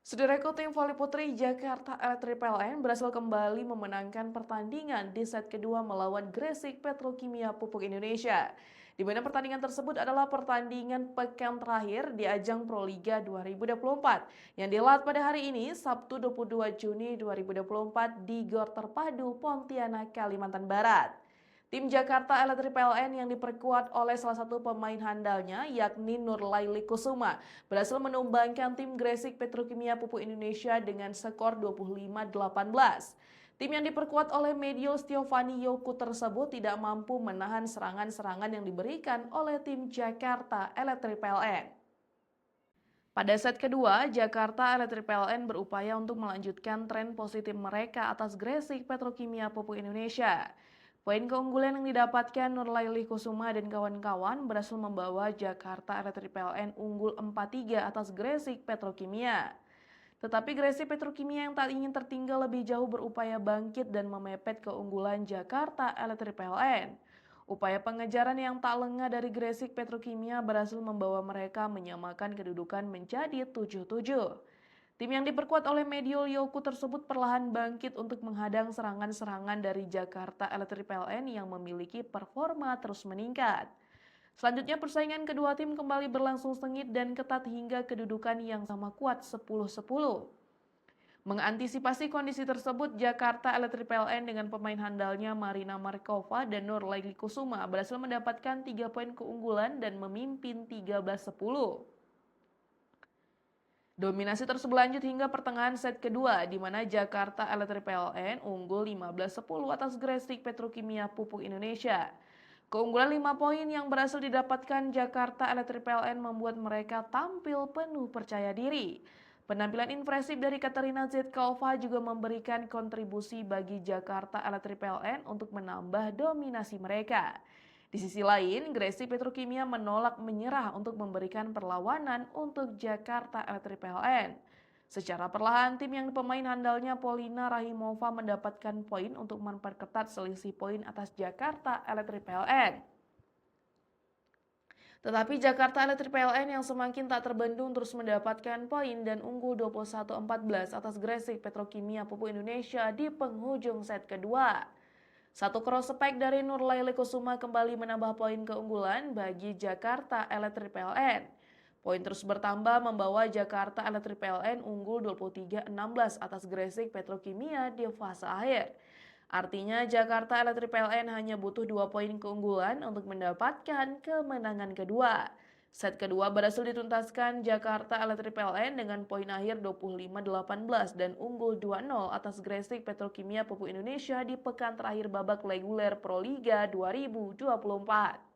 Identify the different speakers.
Speaker 1: Saudaraku, tim voli putri Jakarta Electric PLN berhasil kembali memenangkan pertandingan di set kedua melawan Gresik Petrokimia Pupuk Indonesia. Di mana pertandingan tersebut adalah pertandingan pekan terakhir di ajang Proliga 2024 yang dihelat pada hari ini, Sabtu 22 Juni 2024 di Gor Terpadu Pontianak, Kalimantan Barat. Tim Jakarta Electric PLN yang diperkuat oleh salah satu pemain handalnya yakni Nurlaili Kusuma berhasil menumbangkan tim Gresik Petrokimia Pupuk Indonesia dengan skor 25-18. Tim yang diperkuat oleh Medio Stiovani Yoku tersebut tidak mampu menahan serangan-serangan yang diberikan oleh tim Jakarta Electric PLN. Pada set kedua, Jakarta Electric PLN berupaya untuk melanjutkan tren positif mereka atas Gresik Petrokimia Pupuk Indonesia. Poin keunggulan yang didapatkan Nurlaili Kusuma dan kawan-kawan berhasil membawa Jakarta Electric PLN unggul 4-3 atas Gresik Petrokimia. Tetapi Gresik Petrokimia yang tak ingin tertinggal lebih jauh berupaya bangkit dan memepet keunggulan Jakarta Electric PLN. Upaya pengejaran yang tak lengah dari Gresik Petrokimia berhasil membawa mereka menyamakan kedudukan menjadi 7-7. Tim yang diperkuat oleh Medio Yoku tersebut perlahan bangkit untuk menghadang serangan-serangan dari Jakarta Electric PLN yang memiliki performa terus meningkat. Selanjutnya persaingan kedua tim kembali berlangsung sengit dan ketat hingga kedudukan yang sama kuat 10-10. Mengantisipasi kondisi tersebut, Jakarta Electric PLN dengan pemain handalnya Marina Markova dan Nurlaili Kusuma berhasil mendapatkan 3 poin keunggulan dan memimpin 13-10. Dominasi terus berlanjut hingga pertengahan set kedua, di mana Jakarta Electric PLN unggul 15-10 atas Gresik Petrokimia Pupuk Indonesia. Keunggulan 5 poin yang berhasil didapatkan Jakarta Electric PLN membuat mereka tampil penuh percaya diri. Penampilan impresif dari Katarina Zetkova juga memberikan kontribusi bagi Jakarta Electric PLN untuk menambah dominasi mereka. Di sisi lain, Gresik Petrokimia menolak menyerah untuk memberikan perlawanan untuk Jakarta Electric PLN. Secara perlahan, tim yang pemain handalnya Polina Rahimova mendapatkan poin untuk memperketat selisih poin atas Jakarta Electric PLN. Tetapi Jakarta Electric PLN yang semakin tak terbendung terus mendapatkan poin dan unggul 21-14 atas Gresik Petrokimia Pupuk Indonesia di penghujung set kedua. Satu cross spike dari Nurlaili Kusuma kembali menambah poin keunggulan bagi Jakarta Electric PLN. Poin terus bertambah membawa Jakarta Electric PLN unggul 23-16 atas Gresik Petrokimia di fase akhir. Artinya Jakarta Electric PLN hanya butuh 2 poin keunggulan untuk mendapatkan kemenangan kedua. Set kedua berhasil dituntaskan Jakarta Electric PLN dengan poin akhir 25-18 dan unggul 2-0 atas Gresik Petrokimia Pupuk Indonesia di pekan terakhir babak reguler Proliga 2024.